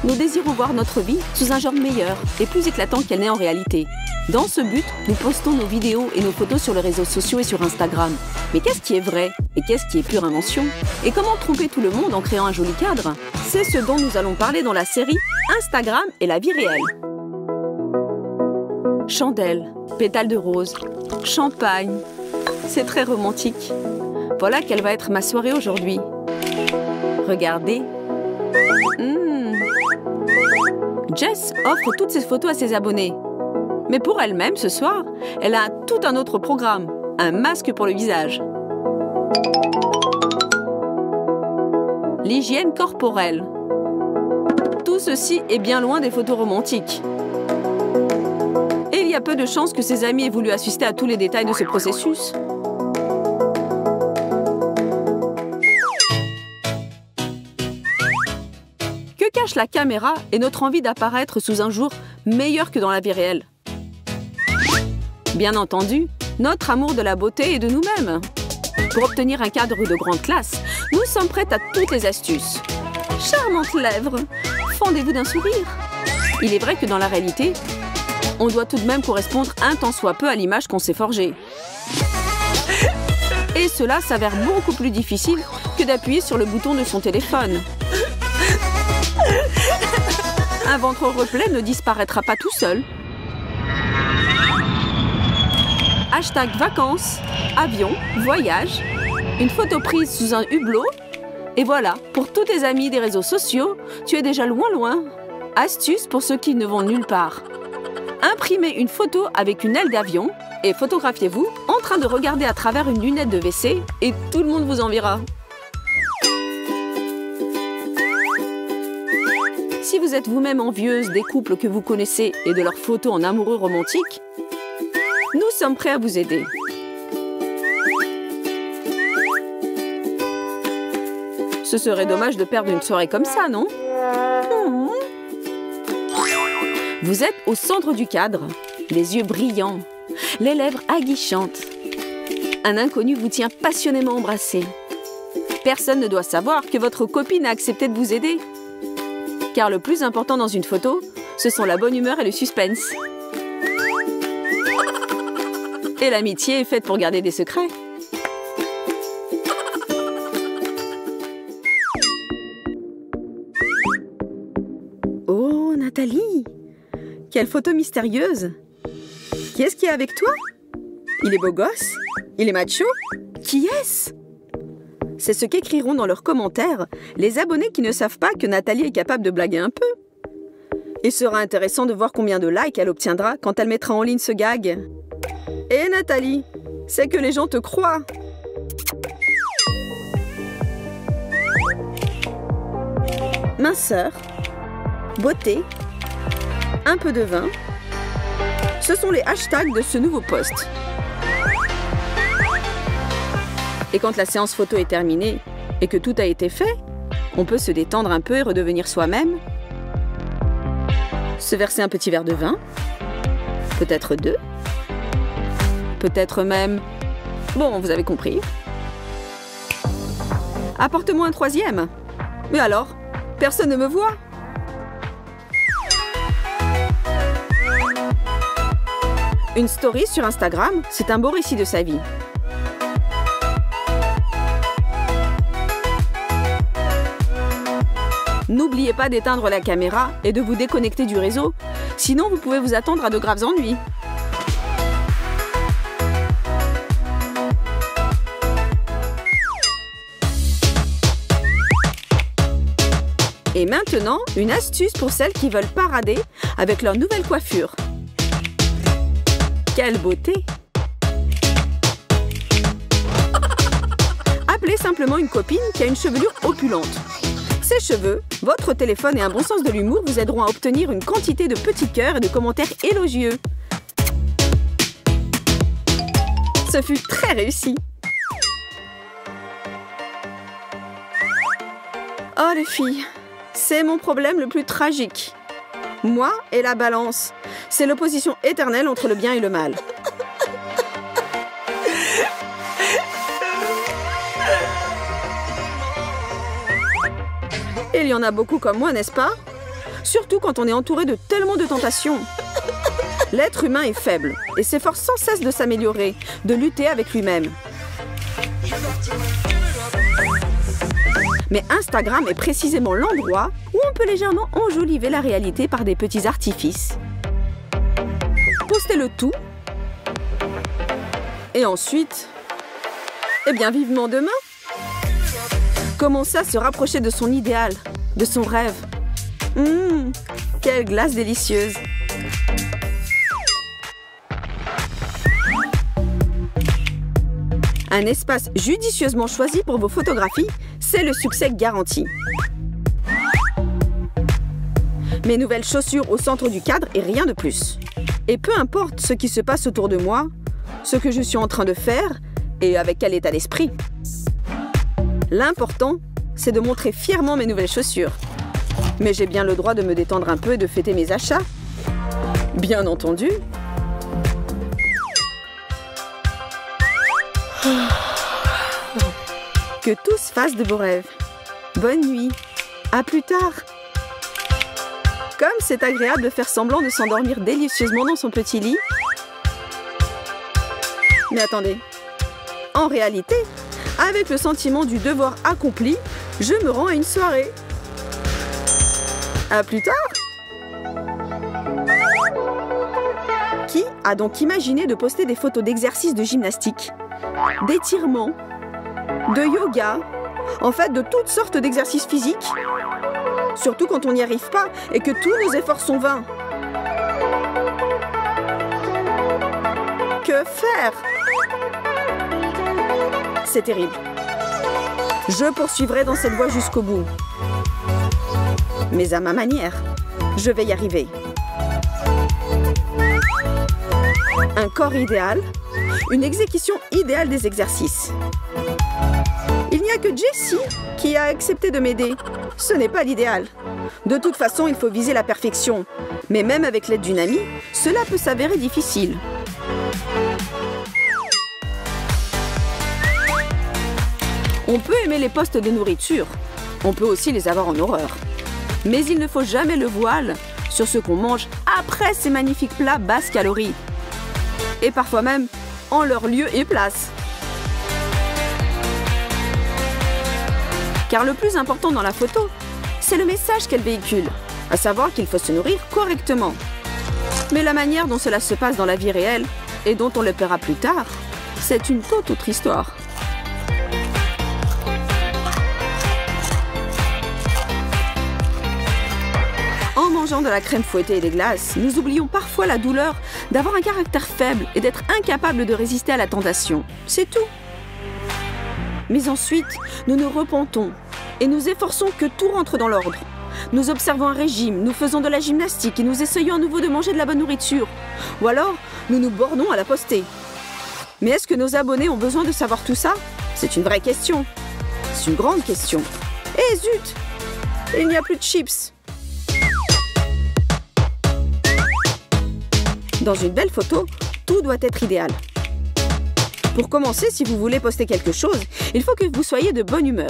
nous désirons voir notre vie sous un genre meilleur et plus éclatant qu'elle n'est en réalité. Dans ce but, nous postons nos vidéos et nos photos sur les réseaux sociaux et sur Instagram. Mais qu'est-ce qui est vrai et qu'est-ce qui est pure invention? Et comment tromper tout le monde en créant un joli cadre? C'est ce dont nous allons parler dans la série Instagram et la vie réelle. Chandelles, pétales de rose, champagne. C'est très romantique. Voilà quelle va être ma soirée aujourd'hui. Regardez. Jess offre toutes ses photos à ses abonnés. Mais pour elle-même, ce soir, elle a tout un autre programme. Un masque pour le visage. L'hygiène corporelle. Tout ceci est bien loin des photos romantiques. Et il y a peu de chances que ses amis aient voulu assister à tous les détails de ce processus. Que cache la caméra et notre envie d'apparaître sous un jour meilleur que dans la vie réelle? Bien entendu, notre amour de la beauté et de nous-mêmes. Pour obtenir un cadre de grande classe, nous sommes prêtes à toutes les astuces. Charmantes lèvres, fendez-vous d'un sourire. Il est vrai que dans la réalité, on doit tout de même correspondre un tant soit peu à l'image qu'on s'est forgée. Et cela s'avère beaucoup plus difficile que d'appuyer sur le bouton de son téléphone. Un ventre replet ne disparaîtra pas tout seul. Hashtag vacances, avion, voyage, une photo prise sous un hublot. Et voilà, pour tous tes amis des réseaux sociaux, tu es déjà loin. Astuce pour ceux qui ne vont nulle part. Imprimez une photo avec une aile d'avion et photographiez-vous en train de regarder à travers une lunette de WC et tout le monde vous enviera. Si vous êtes vous-même envieuse des couples que vous connaissez et de leurs photos en amoureux romantiques, nous sommes prêts à vous aider. Ce serait dommage de perdre une soirée comme ça, non? Vous êtes au centre du cadre, les yeux brillants, les lèvres aguichantes. Un inconnu vous tient passionnément embrassé. Personne ne doit savoir que votre copine a accepté de vous aider. Car le plus important dans une photo, ce sont la bonne humeur et le suspense. Et l'amitié est faite pour garder des secrets. Oh, Nathalie! Quelle photo mystérieuse! Qui est-ce qui est avec toi? Il est beau gosse? Il est macho? Qui est-ce? C'est ce qu'écriront dans leurs commentaires les abonnés qui ne savent pas que Nathalie est capable de blaguer un peu. Il sera intéressant de voir combien de likes elle obtiendra quand elle mettra en ligne ce gag. Et Nathalie, c'est que les gens te croient. Minceur, beauté, un peu de vin. Ce sont les hashtags de ce nouveau post. Et quand la séance photo est terminée et que tout a été fait, on peut se détendre un peu et redevenir soi-même. Se verser un petit verre de vin, peut-être 2. Peut-être même... Bon, vous avez compris. Apporte-moi un 3e. Mais alors, personne ne me voit. Une story sur Instagram, c'est un beau récit de sa vie. N'oubliez pas d'éteindre la caméra et de vous déconnecter du réseau, sinon vous pouvez vous attendre à de graves ennuis. Et maintenant, une astuce pour celles qui veulent parader avec leur nouvelle coiffure. Quelle beauté! Appelez simplement une copine qui a une chevelure opulente. Ses cheveux, votre téléphone et un bon sens de l'humour vous aideront à obtenir une quantité de petits cœurs et de commentaires élogieux. Ce fut très réussi! Oh les filles, c'est mon problème le plus tragique. Moi et la balance, c'est l'opposition éternelle entre le bien et le mal. Il y en a beaucoup comme moi, n'est-ce pas? Surtout quand on est entouré de tellement de tentations. L'être humain est faible et s'efforce sans cesse de s'améliorer, de lutter avec lui-même. Mais Instagram est précisément l'endroit où on peut légèrement enjoliver la réalité par des petits artifices. Postez le tout. Et ensuite, eh bien vivement demain. Commencez à se rapprocher de son idéal, de son rêve. Quelle glace délicieuse! Un espace judicieusement choisi pour vos photographies, c'est le succès garanti. Mes nouvelles chaussures au centre du cadre et rien de plus. Et peu importe ce qui se passe autour de moi, ce que je suis en train de faire et avec quel état d'esprit. L'important, c'est de montrer fièrement mes nouvelles chaussures. Mais j'ai bien le droit de me détendre un peu et de fêter mes achats. Bien entendu. Que tous fassent de beaux rêves. Bonne nuit. À plus tard. Comme c'est agréable de faire semblant de s'endormir délicieusement dans son petit lit. Mais attendez. En réalité, avec le sentiment du devoir accompli, je me rends à une soirée. À plus tard. Qui a donc imaginé de poster des photos d'exercices de gymnastique, d'étirements, de yoga, en fait de toutes sortes d'exercices physiques? Surtout quand on n'y arrive pas et que tous nos efforts sont vains. Que faire? C'est terrible. Je poursuivrai dans cette voie jusqu'au bout. Mais à ma manière, je vais y arriver. Un corps idéal, une exécution idéale des exercices. Il n'y a que Jessie qui a accepté de m'aider. Ce n'est pas l'idéal. De toute façon, il faut viser la perfection. Mais même avec l'aide d'une amie, cela peut s'avérer difficile. On peut aimer les postes de nourriture. On peut aussi les avoir en horreur. Mais il ne faut jamais le voile sur ce qu'on mange après ces magnifiques plats basses calories. Et parfois même en leur lieu et place. Car le plus important dans la photo, c'est le message qu'elle véhicule, à savoir qu'il faut se nourrir correctement. Mais la manière dont cela se passe dans la vie réelle et dont on le paiera plus tard, c'est une toute autre histoire. En mangeant de la crème fouettée et des glaces, nous oublions parfois la douleur d'avoir un caractère faible et d'être incapable de résister à la tentation. C'est tout. Mais ensuite, nous nous repentons et nous efforçons que tout rentre dans l'ordre. Nous observons un régime, nous faisons de la gymnastique et nous essayons à nouveau de manger de la bonne nourriture. Ou alors, nous nous bornons à la poster. Mais est-ce que nos abonnés ont besoin de savoir tout ça? C'est une vraie question. C'est une grande question. Eh zut! Il n'y a plus de chips. Dans une belle photo, tout doit être idéal. Pour commencer, si vous voulez poster quelque chose, il faut que vous soyez de bonne humeur.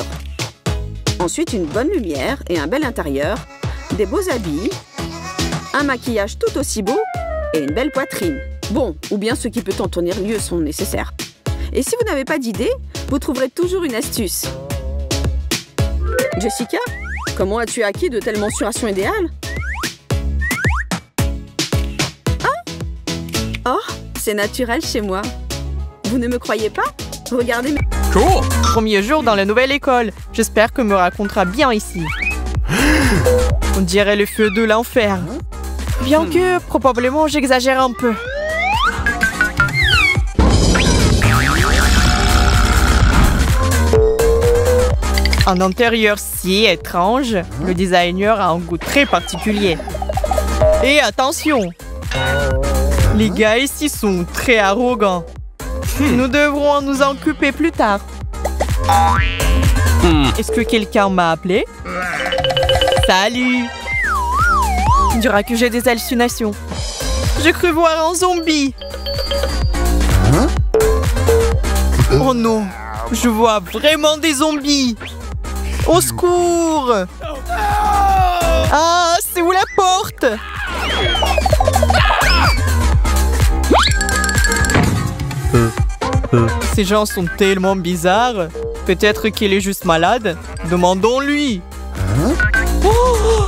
Ensuite, une bonne lumière et un bel intérieur, des beaux habits, un maquillage tout aussi beau et une belle poitrine. Bon, ou bien ceux qui peuvent en tenir lieu sont nécessaires. Et si vous n'avez pas d'idée, vous trouverez toujours une astuce. Jessica, comment as-tu acquis de telles mensurations idéales? Oh, c'est naturel chez moi. Vous ne me croyez pas? Regardez mes... Cool. Premier jour dans la nouvelle école. J'espère que me racontera bien ici. On dirait le feu de l'enfer. Bien que, probablement, j'exagère un peu. Un intérieur si étrange, le designer a un goût très particulier. Et attention! Les gars ici sont très arrogants. Nous devrons nous en occuper plus tard. Est-ce que quelqu'un m'a appelé? Salut! On dira que j'ai des hallucinations. J'ai cru voir un zombie. Oh non! Je vois vraiment des zombies. Au secours! Ah, c'est où la Ces gens sont tellement bizarres. Peut-être qu'il est juste malade. Demandons-lui. Oh,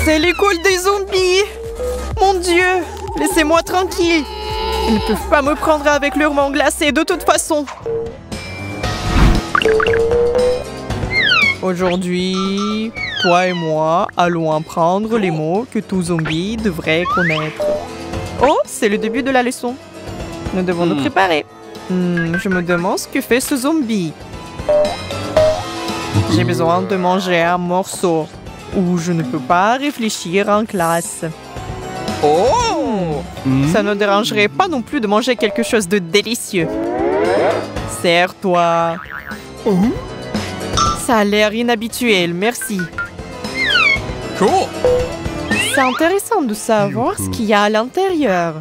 c'est l'école des zombies. Mon Dieu, laissez-moi tranquille. Ils ne peuvent pas me prendre avec leurs mains glacées de toute façon. Aujourd'hui, toi et moi allons apprendre les mots que tout zombie devrait connaître. Oh, c'est le début de la leçon. Nous devons nous préparer. Je me demande ce que fait ce zombie. J'ai besoin de manger un morceau ou je ne peux pas réfléchir en classe. Oh! Ça ne dérangerait pas non plus de manger quelque chose de délicieux. Serre-toi. Ça a l'air inhabituel, merci. Cool. C'est intéressant de savoir ce qu'il y a à l'intérieur.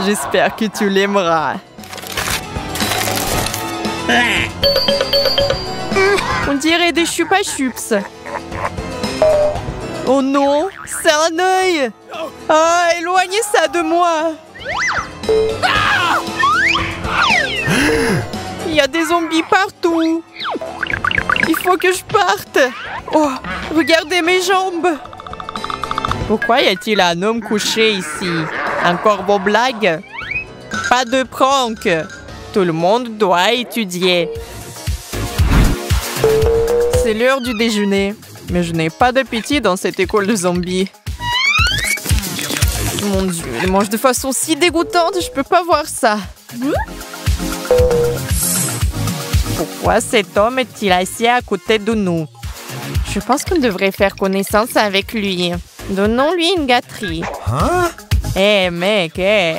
J'espère que tu l'aimeras. On dirait des chupa chups. Oh non, c'est un œil. Ah, éloignez ça de moi. Il y a des zombies partout. Il faut que je parte. Oh, regardez mes jambes. Pourquoi y a-t-il un homme couché ici? Un corbeau blague? Pas de prank. Tout le monde doit étudier. C'est l'heure du déjeuner. Mais je n'ai pas d'appétit dans cette école de zombies. Mon Dieu, ils mangent de façon si dégoûtante, je peux pas voir ça. Pourquoi cet homme est-il assis à côté de nous? Je pense qu'on devrait faire connaissance avec lui. Donnons-lui une gâterie. Hé, mec, hé.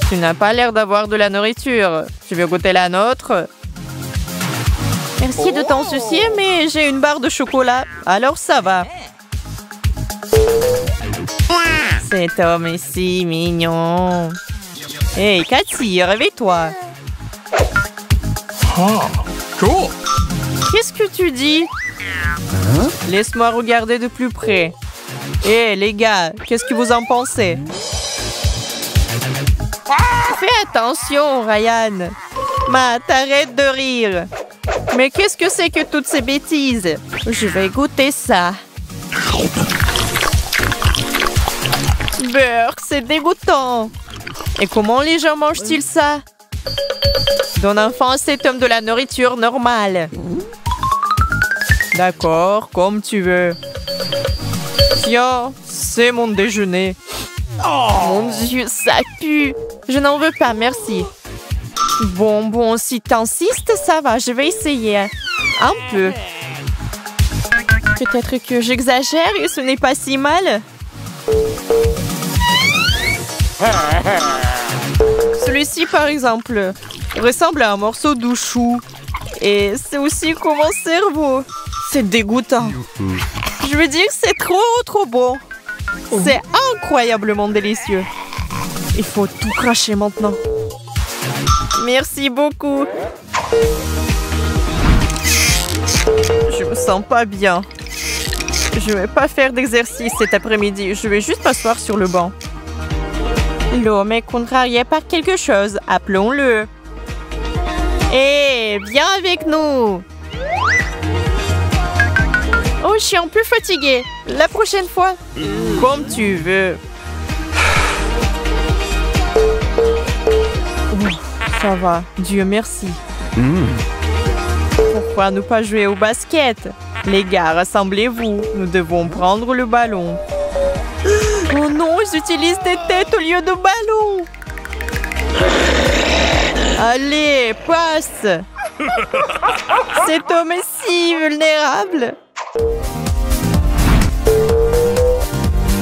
Tu n'as pas l'air d'avoir de la nourriture. Tu veux goûter la nôtre? Merci de t'en soucier, mais j'ai une barre de chocolat, alors ça va. Cet homme est si mignon. Hé, Cathy, réveille-toi. Cool. Qu'est-ce que tu dis? Laisse-moi regarder de plus près. Hé, les gars, qu'est-ce que vous en pensez? Fais attention, Ryan. Matt, arrête de rire. Mais qu'est-ce que c'est que toutes ces bêtises? Je vais goûter ça. Burk, c'est dégoûtant. Et comment les gens mangent-ils ça? Donne enfant à cet homme de la nourriture normale. D'accord, comme tu veux. Tiens, c'est mon déjeuner. Oh mon Dieu, ça pue. Je n'en veux pas, merci. Bon, si t'insistes, ça va, je vais essayer. Un peu. Peut-être que j'exagère et ce n'est pas si mal. Celui-ci, par exemple, ressemble à un morceau de chou. Et c'est aussi comme mon cerveau. C'est dégoûtant. Je veux dire que c'est trop bon. C'est incroyablement délicieux. Il faut tout cracher maintenant. Merci beaucoup. Je me sens pas bien. Je vais pas faire d'exercice cet après-midi. Je vais juste m'asseoir sur le banc. L'homme est contrarié par quelque chose. Appelons-le. Hé, viens avec nous. Oh, je suis un peu fatiguée. La prochaine fois. Comme tu veux. Ça va, Dieu merci. Pourquoi ne pas jouer au basket? Les gars, rassemblez-vous. Nous devons prendre le ballon. Oh non, j'utilise des têtes au lieu de ballon. Allez, passe. Cet homme est si vulnérable.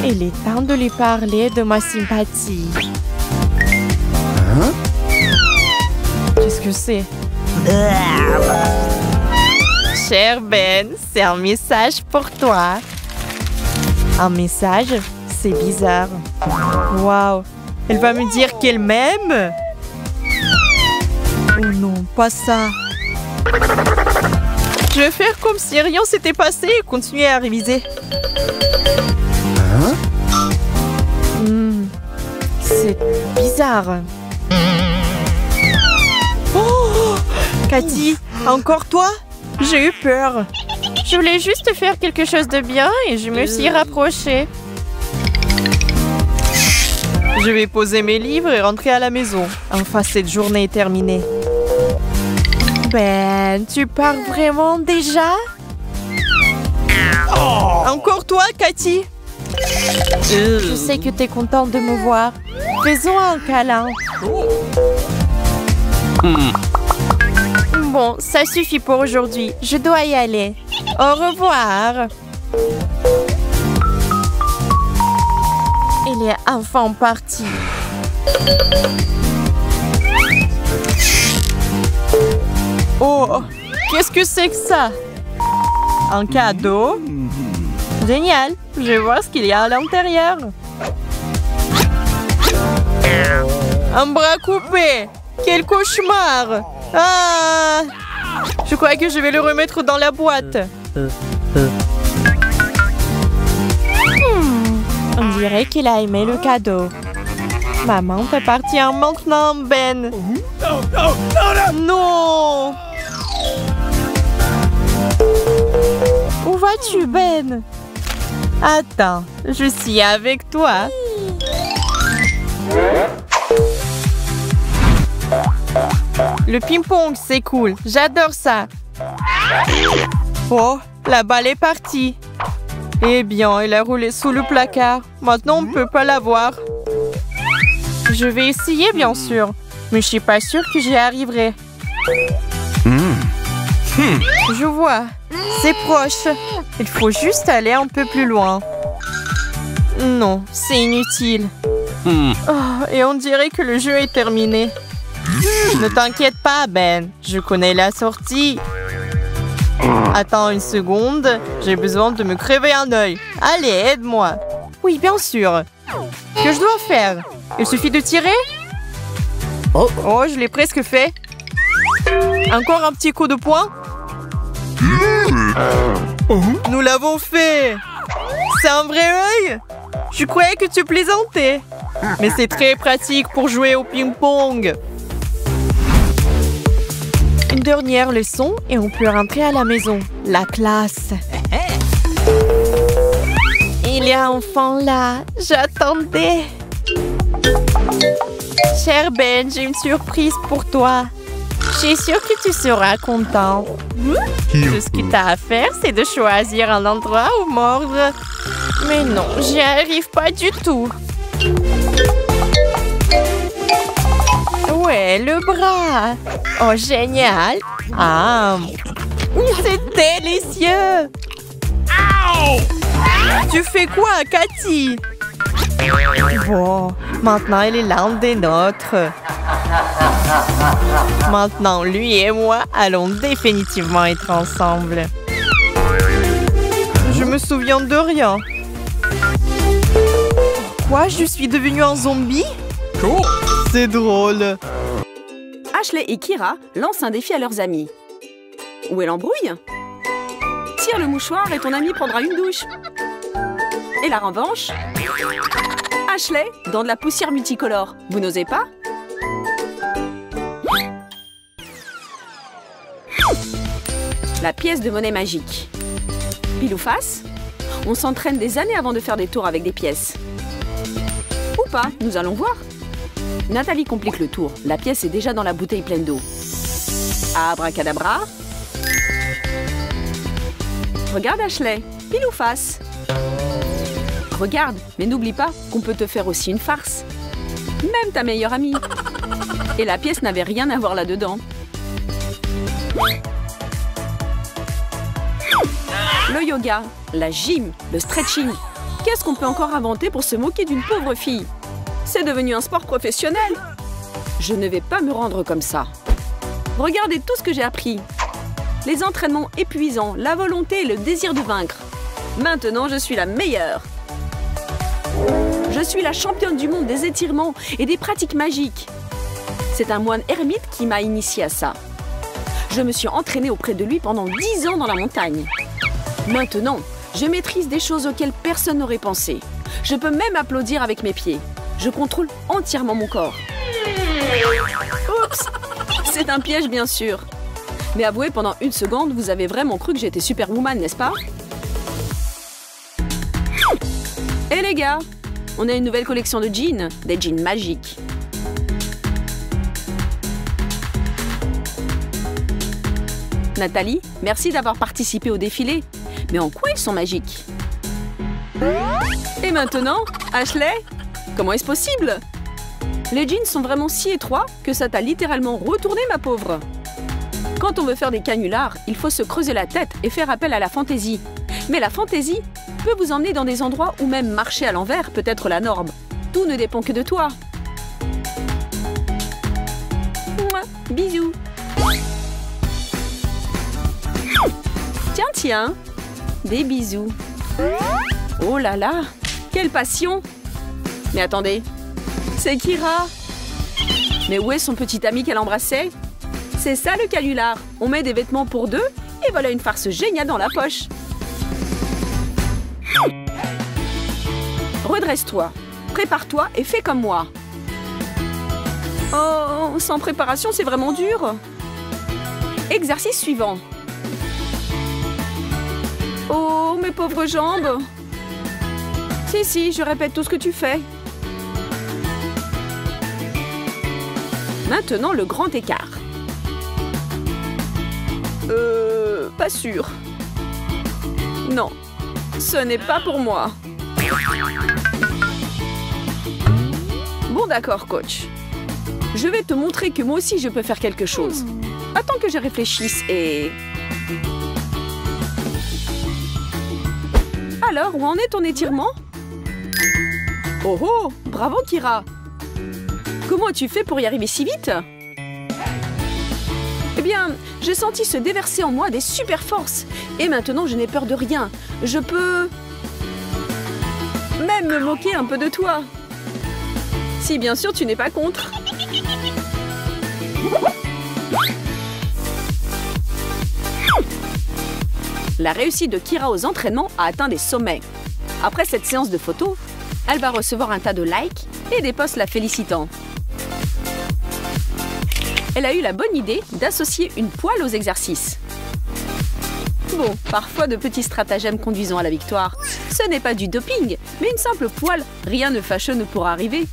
Il est temps de lui parler de ma sympathie. Qu'est-ce que c'est? Cher Ben, c'est un message pour toi. Un message? C'est bizarre. Waouh, elle va me dire qu'elle m'aime? Oh non, pas ça. Je vais faire comme si rien s'était passé et continuer à réviser. C'est bizarre. Cathy, encore toi? J'ai eu peur. Je voulais juste faire quelque chose de bien et je me suis rapprochée. Je vais poser mes livres et rentrer à la maison. Enfin, cette journée est terminée. Ben, tu pars vraiment déjà? Encore toi, Cathy? Je sais que t'es contente de me voir. Faisons un câlin. Bon, ça suffit pour aujourd'hui. Je dois y aller. Au revoir. Il est enfin parti. Oh, qu'est-ce que c'est que ça? Un cadeau? Génial. Je vais voir ce qu'il y a à l'intérieur. Un bras coupé! Quel cauchemar! Ah! Je crois que je vais le remettre dans la boîte. On dirait qu'il a aimé le cadeau. Maman t'appartient maintenant, Ben. Non! Où vas-tu, Ben? Attends, je suis avec toi. Le ping-pong, c'est cool. J'adore ça. Oh, la balle est partie. Eh bien, elle a roulé sous le placard. Maintenant, on ne peut pas la voir. Je vais essayer, bien sûr. Mais je suis pas sûre que j'y arriverai. Je vois. C'est proche. Il faut juste aller un peu plus loin. Non, c'est inutile. Oh, et on dirait que le jeu est terminé. Ne t'inquiète pas, Ben. Je connais la sortie. Attends une seconde. J'ai besoin de me crever un œil. Allez, aide-moi. Oui, bien sûr. Que je dois faire? Il suffit de tirer? Oh, je l'ai presque fait. Encore un petit coup de poing? Nous l'avons fait. C'est un vrai œil? Je croyais que tu plaisantais. Mais c'est très pratique pour jouer au ping-pong. Une dernière leçon et on peut rentrer à la maison. La classe. Il est enfin là. J'attendais. Cher Ben, j'ai une surprise pour toi. Je suis sûre que tu seras content. Tout ce que tu as à faire, c'est de choisir un endroit où mordre. Mais non, j'y arrive pas du tout. Ouais, le bras. Oh, génial. Ah, c'est délicieux. Tu fais quoi, Cathy? Bon, maintenant il est l'un des nôtres. Maintenant, lui et moi allons définitivement être ensemble. Je me souviens de rien. Quoi, je suis devenue un zombie? Cool. C'est drôle. Ashley et Kira lancent un défi à leurs amis. Où est l'embrouille? Tire le mouchoir et ton ami prendra une douche. Et la revanche? Ashley, dans de la poussière multicolore. Vous n'osez pas? La pièce de monnaie magique. Pile ou face? On s'entraîne des années avant de faire des tours avec des pièces. Ou pas, nous allons voir. Nathalie complique le tour. La pièce est déjà dans la bouteille pleine d'eau. Abracadabra. Regarde Ashley, pile ou face? Regarde, mais n'oublie pas qu'on peut te faire aussi une farce. Même ta meilleure amie. Et la pièce n'avait rien à voir là-dedans. Le yoga, la gym, le stretching. Qu'est-ce qu'on peut encore inventer pour se moquer d'une pauvre fille? C'est devenu un sport professionnel. Je ne vais pas me rendre comme ça. Regardez tout ce que j'ai appris. Les entraînements épuisants, la volonté et le désir de vaincre. Maintenant, je suis la meilleure. Je suis la championne du monde des étirements et des pratiques magiques. C'est un moine ermite qui m'a initiée à ça. Je me suis entraînée auprès de lui pendant 10 ans dans la montagne. Maintenant, je maîtrise des choses auxquelles personne n'aurait pensé. Je peux même applaudir avec mes pieds. Je contrôle entièrement mon corps. Oups! C'est un piège, bien sûr. Mais avouez, pendant une seconde, vous avez vraiment cru que j'étais Superwoman, n'est-ce pas? Et les gars, on a une nouvelle collection de jeans, des jeans magiques. Nathalie, merci d'avoir participé au défilé. Mais en quoi ils sont magiques? Et maintenant, Ashley? Comment est-ce possible? Les jeans sont vraiment si étroits que ça t'a littéralement retourné, ma pauvre. Quand on veut faire des canulars, il faut se creuser la tête et faire appel à la fantaisie. Mais la fantaisie peut vous emmener dans des endroits où même marcher à l'envers peut être la norme. Tout ne dépend que de toi. Mouah, bisous. Tiens, tiens, des bisous. Oh là là, quelle passion! Mais attendez, c'est Kira. Mais où est son petit ami qu'elle embrassait? C'est ça le canular. On met des vêtements pour deux et voilà une farce géniale dans la poche. Redresse-toi, prépare-toi et fais comme moi. Oh, sans préparation, c'est vraiment dur. Exercice suivant. Oh, mes pauvres jambes. Si, je répète tout ce que tu fais. Maintenant, le grand écart. Pas sûr. Non, ce n'est pas pour moi. Bon d'accord, coach. Je vais te montrer que moi aussi je peux faire quelque chose. Attends que je réfléchisse et... Alors, où en est ton étirement? Oh oh, bravo Kira. Comment as-tu fait pour y arriver si vite? Eh bien, j'ai senti se déverser en moi des super forces. Et maintenant, je n'ai peur de rien. Je peux... même me moquer un peu de toi. Si bien sûr, tu n'es pas contre. La réussite de Kira aux entraînements a atteint des sommets. Après cette séance de photos, elle va recevoir un tas de likes et des posts la félicitant. Elle a eu la bonne idée d'associer une poêle aux exercices. Bon, parfois de petits stratagèmes conduisant à la victoire. Ce n'est pas du doping, mais une simple poêle. Rien de fâcheux ne pourra arriver.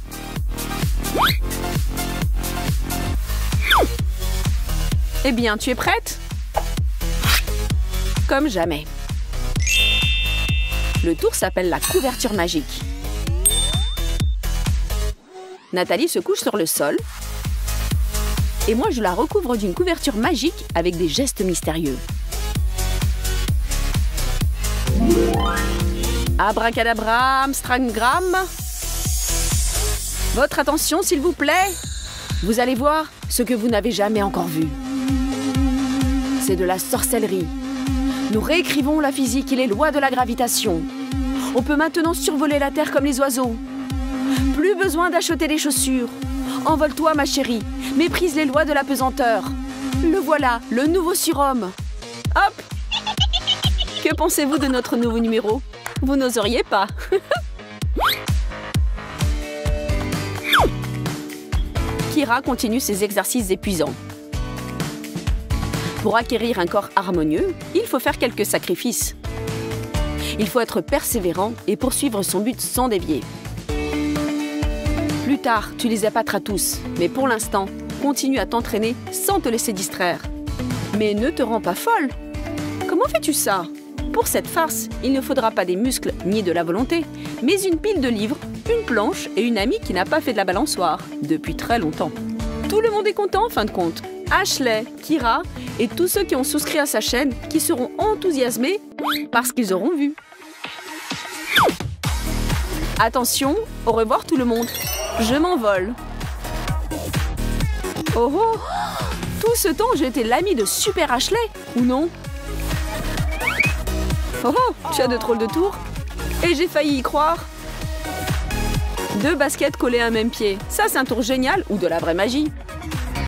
Eh bien, tu es prête? Comme jamais. Le tour s'appelle la couverture magique. Nathalie se couche sur le sol. Et moi, je la recouvre d'une couverture magique avec des gestes mystérieux. Abracadabra, Amstramgram. Votre attention, s'il vous plaît. Vous allez voir ce que vous n'avez jamais encore vu. C'est de la sorcellerie. Nous réécrivons la physique et les lois de la gravitation. On peut maintenant survoler la Terre comme les oiseaux. Plus besoin d'acheter des chaussures. Envole-toi, ma chérie. Méprise les lois de la pesanteur. Le voilà, le nouveau surhomme. Hop! Que pensez-vous de notre nouveau numéro? Vous n'oseriez pas. Kira continue ses exercices épuisants. Pour acquérir un corps harmonieux, il faut faire quelques sacrifices. Il faut être persévérant et poursuivre son but sans dévier. Plus tard, tu les épateras tous, mais pour l'instant, continue à t'entraîner sans te laisser distraire. Mais ne te rends pas folle. Comment fais-tu ça? Pour cette farce, il ne faudra pas des muscles ni de la volonté, mais une pile de livres, une planche et une amie qui n'a pas fait de la balançoire depuis très longtemps. Tout le monde est content en fin de compte. Ashley, Kira et tous ceux qui ont souscrit à sa chaîne qui seront enthousiasmés parce qu'ils auront vu. Attention, au revoir tout le monde. Je m'envole. Oh oh! Tout ce temps, j'ai été l'ami de Super Ashley, ou non? Oh oh! Tu as de drôles de tours. Et j'ai failli y croire. 2 baskets collées à un même pied. Ça, c'est un tour génial ou de la vraie magie.